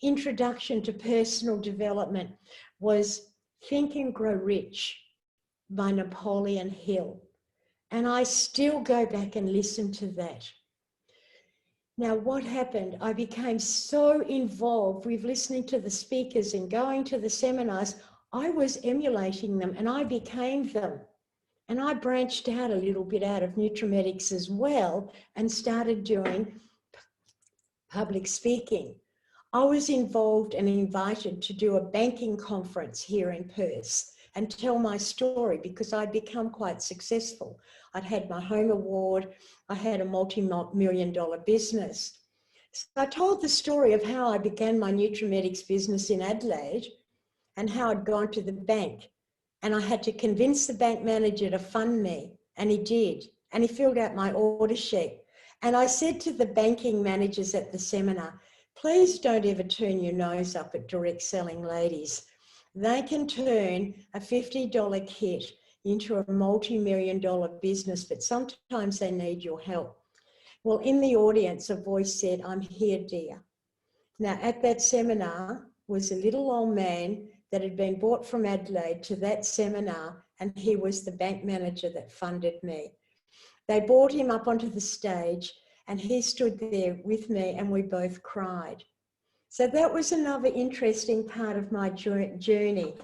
introduction to personal development was Think and Grow Rich by Napoleon Hill. And I still go back and listen to that. Now, what happened? I became so involved with listening to the speakers and going to the seminars. I was emulating them and I became them. And I branched out a little bit out of Nutrimetics as well and started doing public speaking. I was involved and invited to do a banking conference here in Perth and tell my story because I'd become quite successful. I'd had my home award. I had a multi-million-dollar business. So I told the story of how I began my Nutrimetics business in Adelaide and how I'd gone to the bank. And I had to convince the bank manager to fund me. And he did. And he filled out my order sheet. And I said to the banking managers at the seminar, please don't ever turn your nose up at direct selling ladies. They can turn a $50 kit into a multi-million-dollar business, but sometimes they need your help. Well, in the audience, a voice said, I'm here, dear. Now, at that seminar was a little old man that had been brought from Adelaide to that seminar, and he was the bank manager that funded me. They brought him up onto the stage, and he stood there with me, and we both cried. So that was another interesting part of my journey,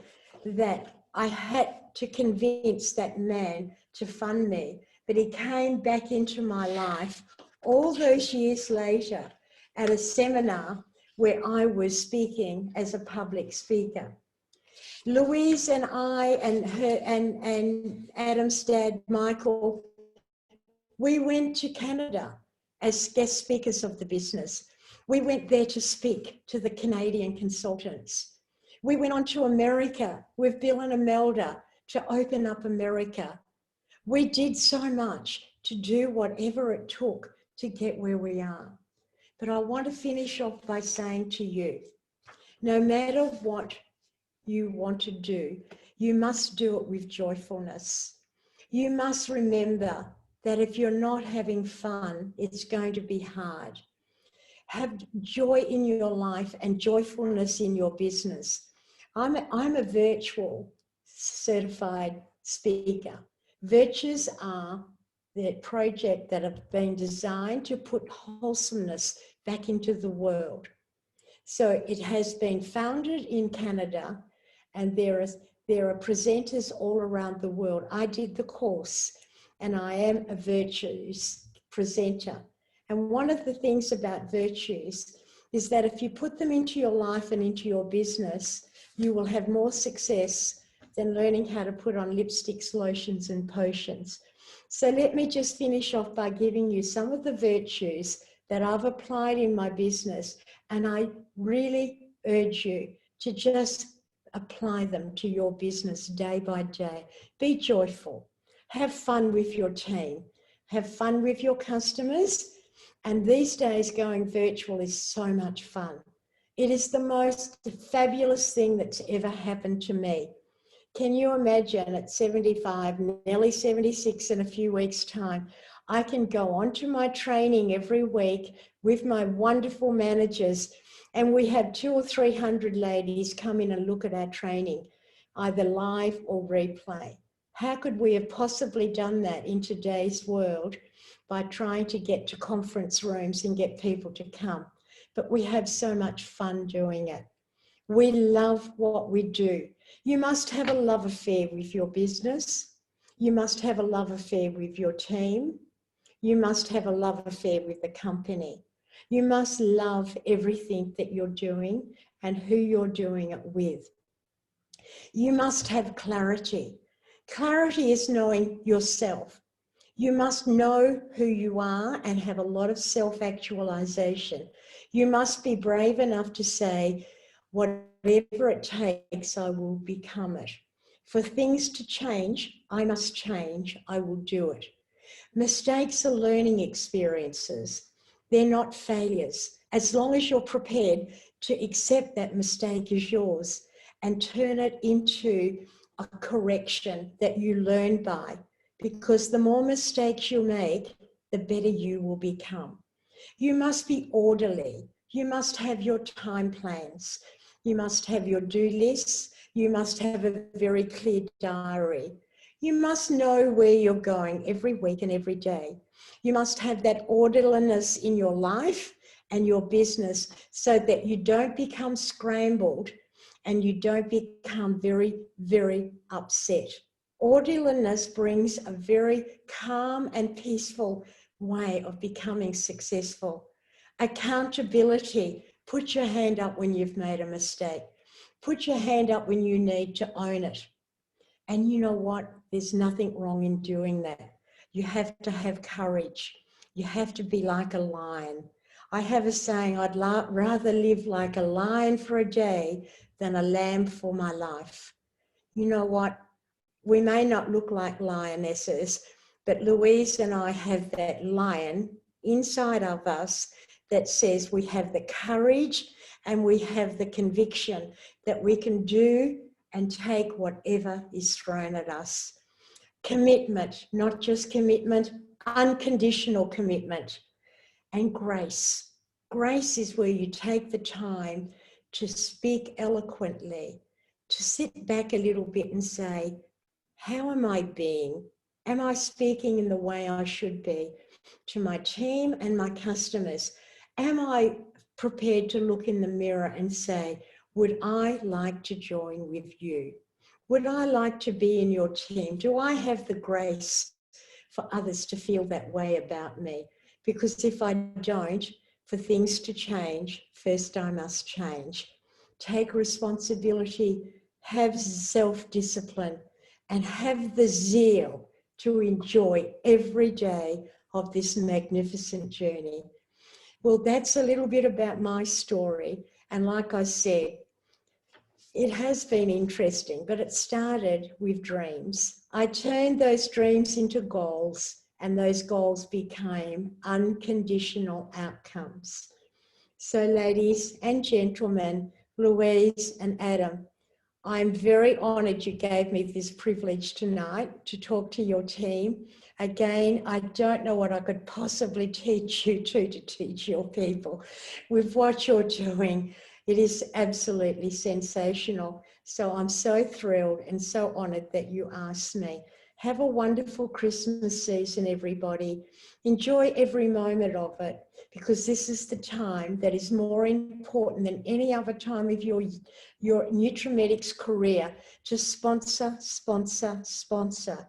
that I had to convince that man to fund me, but he came back into my life all those years later at a seminar where I was speaking as a public speaker. Louise and I and her and Adam's dad, Michael, we went to Canada as guest speakers of the business. We went there to speak to the Canadian consultants. We went on to America with Bill and Imelda to open up America. We did so much to do whatever it took to get where we are. But I want to finish off by saying to you, no matter what you want to do, you must do it with joyfulness. You must remember that if you're not having fun, it's going to be hard. Have joy in your life and joyfulness in your business. I'm a virtual certified speaker. Virtues are the project that have been designed to put wholesomeness back into the world. So it has been founded in Canada, and there are presenters all around the world. I did the course, and I am a virtues presenter. And one of the things about virtues is that if you put them into your life and into your business, you will have more success than learning how to put on lipsticks, lotions, and potions. So let me just finish off by giving you some of the virtues that I've applied in my business, and I really urge you to just apply them to your business day by day. Be joyful. Have fun with your team. Have fun with your customers. And these days, going virtual is so much fun. It is the most fabulous thing that's ever happened to me. Can you imagine at 75, nearly 76 in a few weeks' time, I can go on to my training every week with my wonderful managers, and we have 200 or 300 ladies come in and look at our training, either live or replay. How could we have possibly done that in today's world by trying to get to conference rooms and get people to come? But we have so much fun doing it. We love what we do. You must have a love affair with your business. You must have a love affair with your team. You must have a love affair with the company. You must love everything that you're doing and who you're doing it with. You must have clarity. Clarity is knowing yourself. You must know who you are and have a lot of self-actualization. You must be brave enough to say, whatever it takes, I will become it. For things to change, I must change. I will do it. Mistakes are learning experiences. They're not failures. As long as you're prepared to accept that mistake is yours and turn it into a correction that you learn by. Because the more mistakes you make, the better you will become. You must be orderly. You must have your time plans. You must have your do lists. You must have a very clear diary. You must know where you're going every week and every day. You must have that orderliness in your life and your business so that you don't become scrambled and you don't become very, very upset. Orderliness brings a very calm and peaceful way of becoming successful. Accountability. Put your hand up when you've made a mistake. Put your hand up when you need to own it. And you know what? There's nothing wrong in doing that. You have to have courage. You have to be like a lion. I have a saying, I'd rather live like a lion for a day than a lamb for my life. You know what? We may not look like lionesses, but Louise and I have that lion inside of us that says we have the courage and we have the conviction that we can do and take whatever is thrown at us. Commitment, not just commitment, unconditional commitment. And grace. Grace is where you take the time to speak eloquently, to sit back a little bit and say, how am I being? Am I speaking in the way I should be to my team and my customers? Am I prepared to look in the mirror and say, would I like to join with you? Would I like to be in your team? Do I have the grace for others to feel that way about me? Because if I don't, for things to change, first I must change. Take responsibility, have self-discipline, and have the zeal to enjoy every day of this magnificent journey. Well, that's a little bit about my story. And like I said, it has been interesting, but it started with dreams. I turned those dreams into goals, and those goals became unconditional outcomes. So ladies and gentlemen, Louise and Adam, I'm very honoured you gave me this privilege tonight to talk to your team. Again, I don't know what I could possibly teach you to teach your people. With what you're doing, it is absolutely sensational. So I'm so thrilled and so honoured that you asked me. Have a wonderful Christmas season, everybody. Enjoy every moment of it, because this is the time that is more important than any other time of your Nutrimetics career to sponsor, sponsor, sponsor.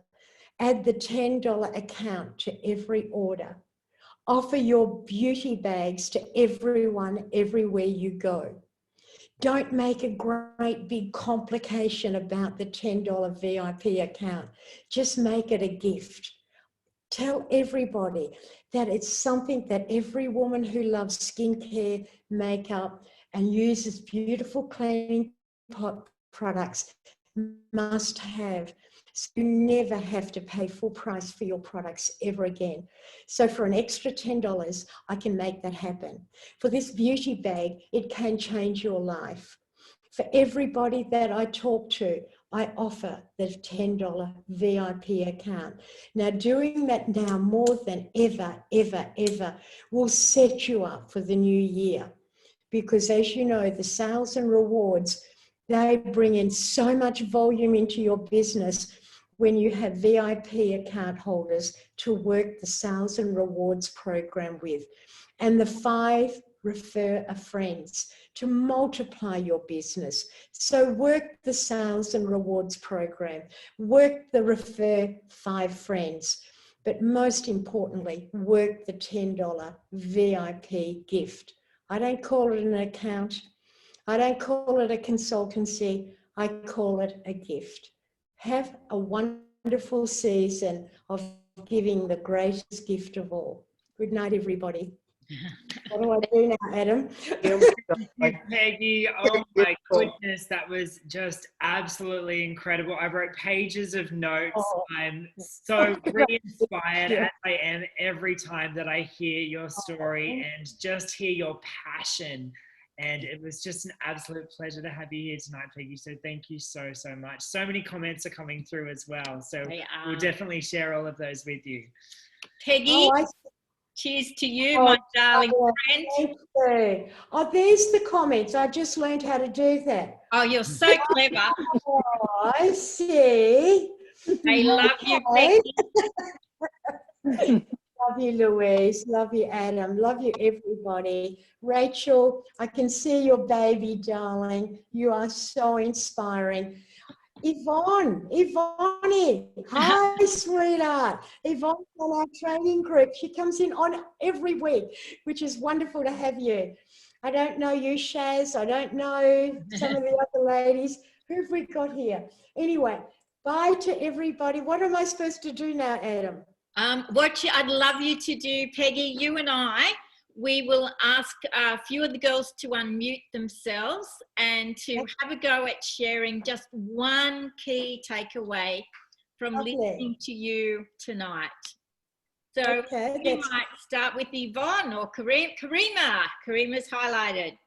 Add the $10 account to every order. Offer your beauty bags to everyone, everywhere you go. Don't make a great big complication about the $10 VIP account. Just make it a gift. Tell everybody that it's something that every woman who loves skincare, makeup, and uses beautiful cleaning products must have. So you never have to pay full price for your products ever again. So for an extra $10, I can make that happen. For this beauty bag, it can change your life. For everybody that I talk to, I offer the $10 VIP account. Now, doing that now more than ever, ever, ever will set you up for the new year. Because as you know, the sales and rewards, they bring in so much volume into your business when you have VIP account holders to work the sales and rewards program with. And the 5 refer a friends to multiply your business. So work the sales and rewards program, work the refer 5 friends, but most importantly, work the $10 VIP gift. I don't call it an account. I don't call it a consultancy. I call it a gift. Have a wonderful season of giving the greatest gift of all. Good night, everybody. What do I do now, Adam? Thank you, Peggy. Oh my goodness, that was just absolutely incredible. I wrote pages of notes. Oh. I'm so re-inspired as I am every time that I hear your story and just hear your passion. And it was just an absolute pleasure to have you here tonight, Peggy. So thank you so, so much. So many comments are coming through as well. So we'll definitely share all of those with you. Peggy? Cheers to you, my darling friend. Thank you. Oh, there's the comments. I just learned how to do that. Oh, you're so clever. Oh, I see. I love you, Okay. Peggy. Love you, Louise. Love you, Adam. Love you, everybody. Rachel, I can see your baby, darling. You are so inspiring. Yvonne, hi, sweetheart. Yvonne's on our training group. She comes in on every week, which is wonderful to have you. I don't know you, Shaz. I don't know some of the other ladies. Who have we got here? Anyway, bye to everybody. What am I supposed to do now, Adam? I'd love you to do, Peggy, you and I, we will ask a few of the girls to unmute themselves and to have a go at sharing just one key takeaway from listening to you tonight. So we might start with Yvonne or Karima. Karima's highlighted.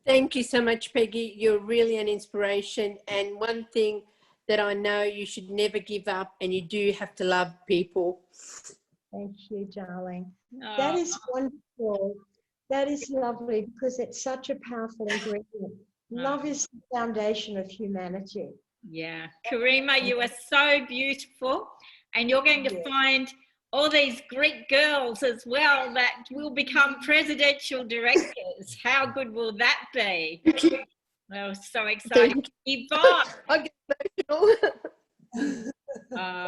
Thank you so much, Peggy. You're really an inspiration. And one thing that I know, you should never give up, and you do have to love people. Thank you, darling. That is wonderful. That is lovely, because it's such a powerful ingredient. Love is the foundation of humanity. Yeah. Karima, you are so beautiful, and you're going to find all these Greek girls as well that will become presidential directors. How good will that be? Oh, so exciting. Yvonne. I get emotional.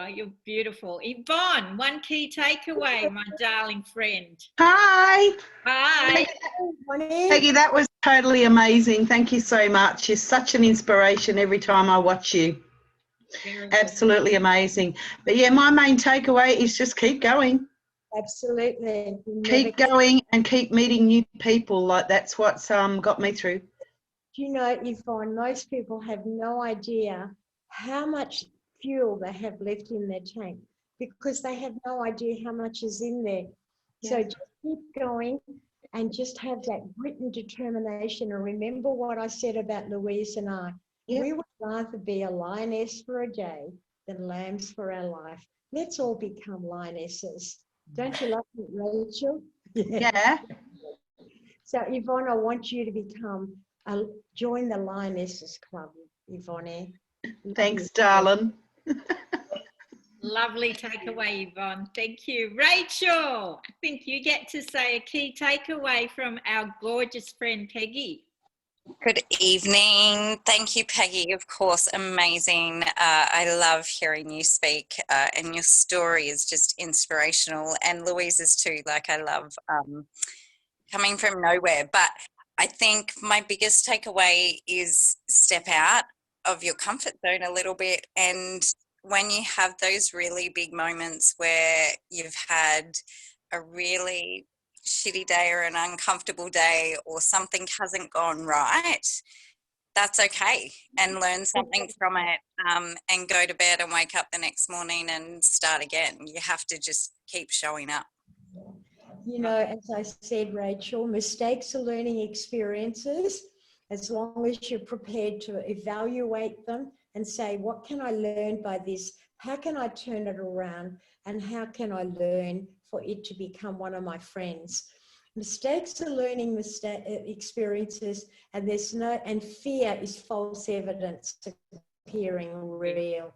You're beautiful. Yvonne, one key takeaway, my darling friend. Hi. Hi. Peggy, that was totally amazing. Thank you so much. You're such an inspiration every time I watch you. Absolutely amazing. But yeah, my main takeaway is just keep going. Absolutely. Keep going and keep meeting new people. Like, that's what's got me through. Do you know, Yvonne, most people have no idea how much fuel they have left in their tank, because they have no idea how much is in there. Yeah. So just keep going and just have that grit and determination. And remember what I said about Louise and I. Yep. We would rather be a lioness for a day than lambs for our life. Let's all become lionesses. Don't you love it, Rachel? Yeah. So Yvonne, I want you to become join the Lionesses Club, Yvonne. Thanks, darling. Lovely takeaway, Yvonne. Thank you. Rachel, I think you get to say a key takeaway from our gorgeous friend, Peggy. Good evening. Thank you, Peggy. Of course, amazing. I love hearing you speak, and your story is just inspirational. And Louise's too. Like, I love coming from nowhere. But I think my biggest takeaway is step out of your comfort zone a little bit. And when you have those really big moments where you've had a really shitty day or an uncomfortable day, or something hasn't gone right, that's okay, and learn something from it, and go to bed and wake up the next morning and start again. You have to just keep showing up. You know, as I said, Rachel, mistakes are learning experiences, as long as you're prepared to evaluate them and say, what can I learn by this? How can I turn it around? And how can I learn for it to become one of my friends? Mistakes are learning experiences, and fear is false evidence appearing real.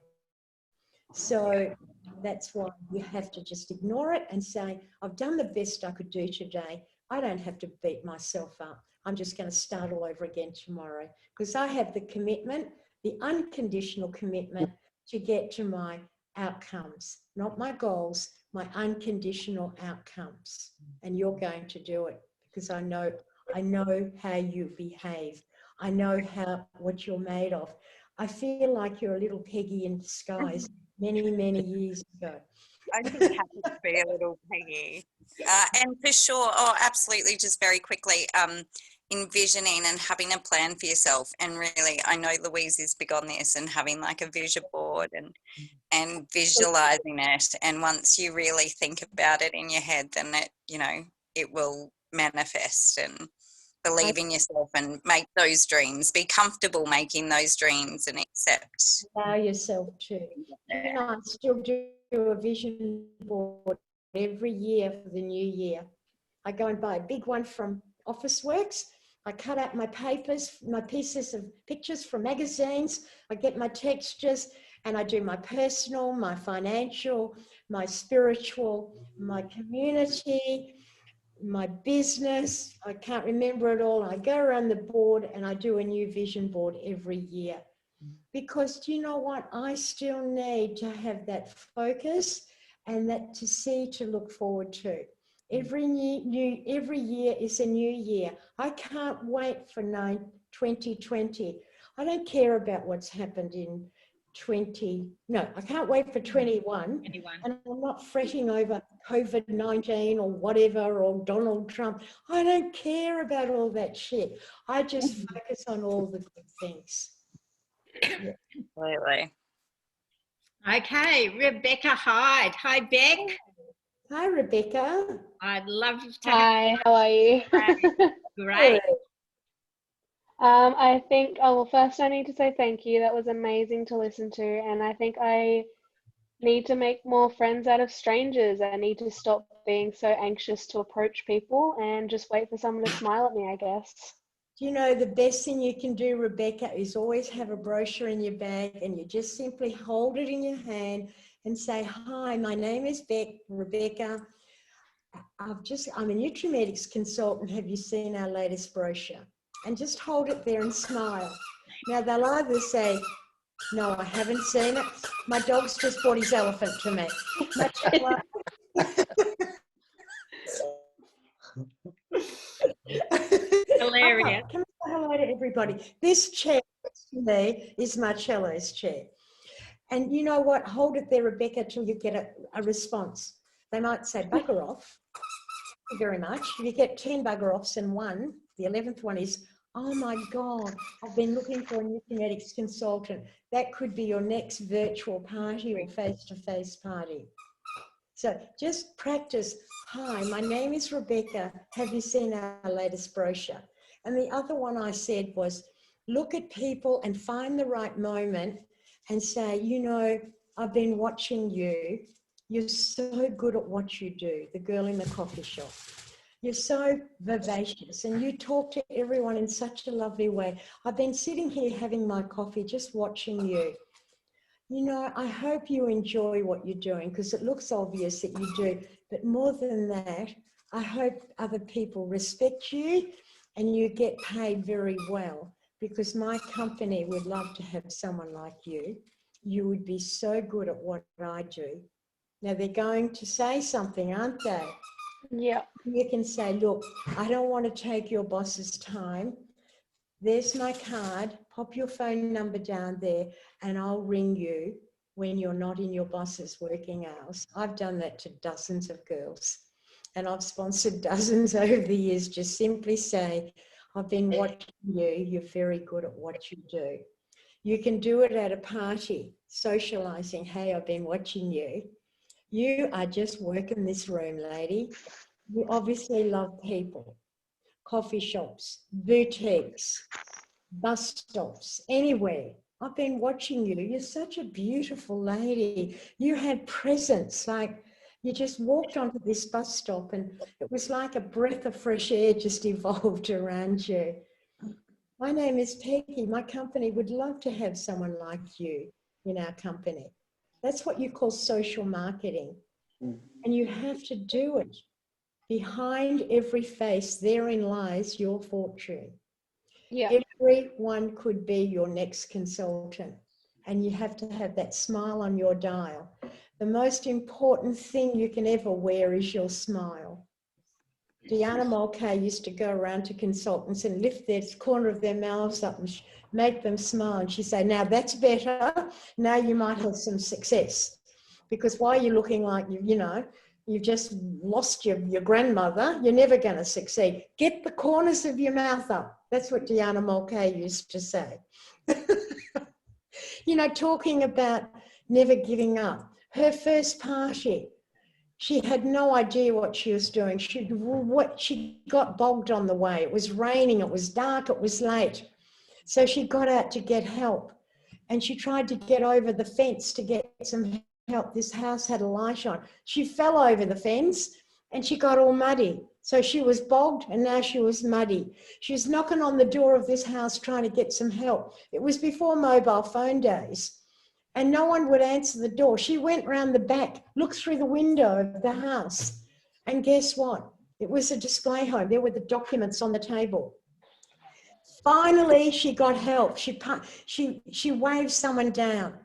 So that's why you have to just ignore it and say, I've done the best I could do today. I don't have to beat myself up. I'm just going to start all over again tomorrow, because I have the commitment, the unconditional commitment to get to my outcomes, not my goals, my unconditional outcomes. And you're going to do it, because I know how you behave. I know what you're made of. I feel like you're a little Peggy in disguise many, many years ago. I think happy to be a little Peggy. And for sure, absolutely, just very quickly, envisioning and having a plan for yourself. And really, I know Louise is big on this, and having like a vision board and visualizing it. And once you really think about it in your head, then it will manifest. And believe in yourself and make those dreams. Be comfortable making those dreams and accept. Allow yourself to. Yeah. I still do a vision board every year for the new year. I go and buy a big one from Officeworks. I cut out my papers, my pieces of pictures from magazines. I get my textures and I do my personal, my financial, my spiritual, my community, my business. I can't remember it all. I go around the board and I do a new vision board every year. Because do you know what? I still need to have that focus and that to look forward to. Every year is a new year. I can't wait for 2020. I don't care about what's happened in I can't wait for 21. And I'm not fretting over COVID-19 or whatever, or Donald Trump. I don't care about all that shit. I just focus on all the good things. Yeah. Absolutely. Okay, Rebecca Hyde. Hi, Beck. Hi, Rebecca. I'd love to Hi, how are you? Great. I think, well, first I need to say thank you. That was amazing to listen to. And I think I need to make more friends out of strangers. I need to stop being so anxious to approach people and just wait for someone to smile at me, I guess. Do you know the best thing you can do, Rebecca, is always have a brochure in your bag and you just simply hold it in your hand and say, hi, my name is Rebecca. I'm a Nutrimetics consultant. Have you seen our latest brochure? And just hold it there and smile. Now they'll either say, no, I haven't seen it. My dog's just brought his elephant to me. Hilarious. Can I say hello to everybody? This chair next to me is Marcello's chair. And you know what? Hold it there, Rebecca, till you get a response. They might say, bugger off. Thank you very much. If you get 10 bugger offs and one, the 11th one is, oh my God, I've been looking for a Nutrimetics consultant. That could be your next virtual party or face-to-face party. So just practice. Hi, my name is Rebecca. Have you seen our latest brochure? And the other one I said was, look at people and find the right moment and say, you know, I've been watching you. You're so good at what you do, the girl in the coffee shop. You're so vivacious and you talk to everyone in such a lovely way. I've been sitting here having my coffee, just watching you. You know, I hope you enjoy what you're doing because it looks obvious that you do. But more than that, I hope other people respect you and you get paid very well because my company would love to have someone like you. You would be so good at what I do. Now they're going to say something, aren't they? Yeah. You can say, look, I don't want to take your boss's time. There's my card. Pop your phone number down there and I'll ring you when you're not in your boss's working hours. I've done that to dozens of girls and I've sponsored dozens over the years. Just simply say, I've been watching you. You're very good at what you do. You can do it at a party, socializing. Hey, I've been watching you. You are just working this room, lady. You obviously love people. Coffee shops, boutiques, bus stops, anywhere. I've been watching you. You're such a beautiful lady. You had presence, like you just walked onto this bus stop and it was like a breath of fresh air just evolved around you. My name is Peggy. My company would love to have someone like you in our company. That's what you call social marketing. And you have to do it. Behind every face, therein lies your fortune. Yeah. Everyone could be your next consultant. And you have to have that smile on your dial. The most important thing you can ever wear is your smile. Diana Mulcahy used to go around to consultants and lift their corner of their mouths up and make them smile. And she'd say, now that's better. Now you might have some success. Because why are you looking like, you've just lost your grandmother? You're never going to succeed. Get the corners of your mouth up. That's what Diana Mulcahy used to say. Talking about never giving up. Her first party, she had no idea what she was doing. She got bogged on the way. It was raining, it was dark, it was late. So she got out to get help. And she tried to get over the fence to get some help. This house had a light on. She fell over the fence and she got all muddy. So she was bogged and now she was muddy. She was knocking on the door of this house trying to get some help. It was before mobile phone days and no one would answer the door. She went round the back, looked through the window of the house, and guess what? It was a display home. There were the documents on the table. Finally, she got help. She waved someone down.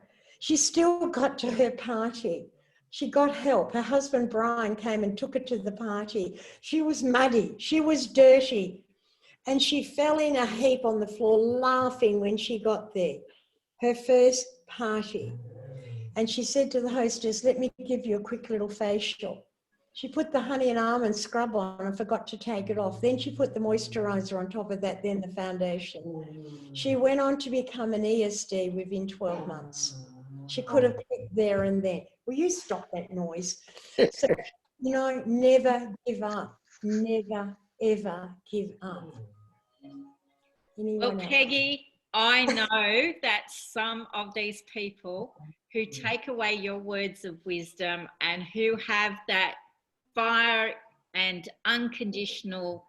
She still got to her party. She got help. Her husband, Brian, came and took her to the party. She was muddy. She was dirty. And she fell in a heap on the floor laughing when she got there. Her first party. And she said to the hostess, let me give you a quick little facial. She put the honey and almond scrub on and forgot to take it off. Then she put the moisturizer on top of that, then the foundation. She went on to become an ESD within 12 months. She could have quit there and then. Will you stop that noise? So, you know, never give up. Never, ever give up. Well, Peggy, I know that some of these people who take away your words of wisdom and who have that fire and unconditional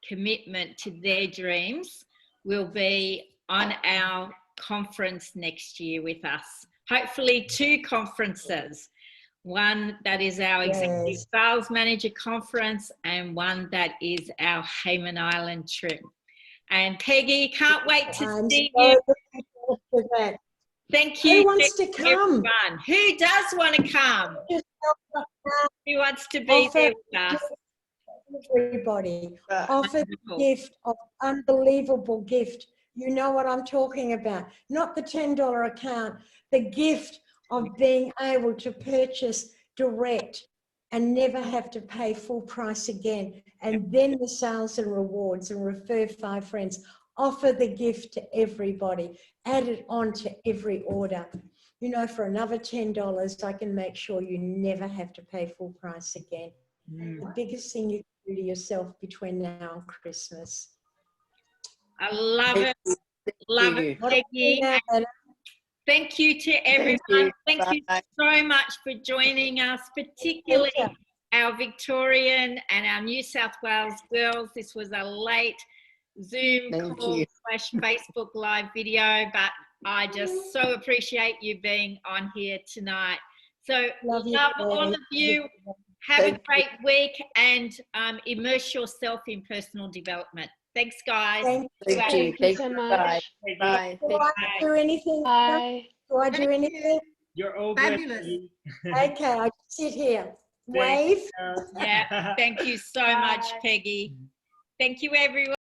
commitment to their dreams will be on our conference next year with us. Hopefully 2 conferences. One that is our Executive Sales Manager Conference and one that is our Hayman Island trip. And Peggy, can't wait to see you. Thank you. Who wants to come? Everyone. Who does want to come? Who wants to be there with us? Everybody. Offer the gift of unbelievable gift. You know what I'm talking about. Not the $10 account, the gift of being able to purchase direct and never have to pay full price again. And then the sales and rewards and refer 5 friends. Offer the gift to everybody. Add it on to every order. You know, for another $10, I can make sure you never have to pay full price again. The biggest thing you can do to yourself between now and Christmas. I love it. Love it, Peggy. Thank you to everyone. Thank you so much for joining us, particularly our Victorian and our New South Wales girls. This was a late Zoom call / Facebook Live video, but I just so appreciate you being on here tonight. So love all of you. Have a great week and immerse yourself in personal development. Thanks, guys. Thank you so much. Bye. Do I do anything? Bye. Do I do anything? You're all Fabulous. good. Okay, I sit here. Wave. Yeah, thank you so much, Peggy. Thank you, everyone.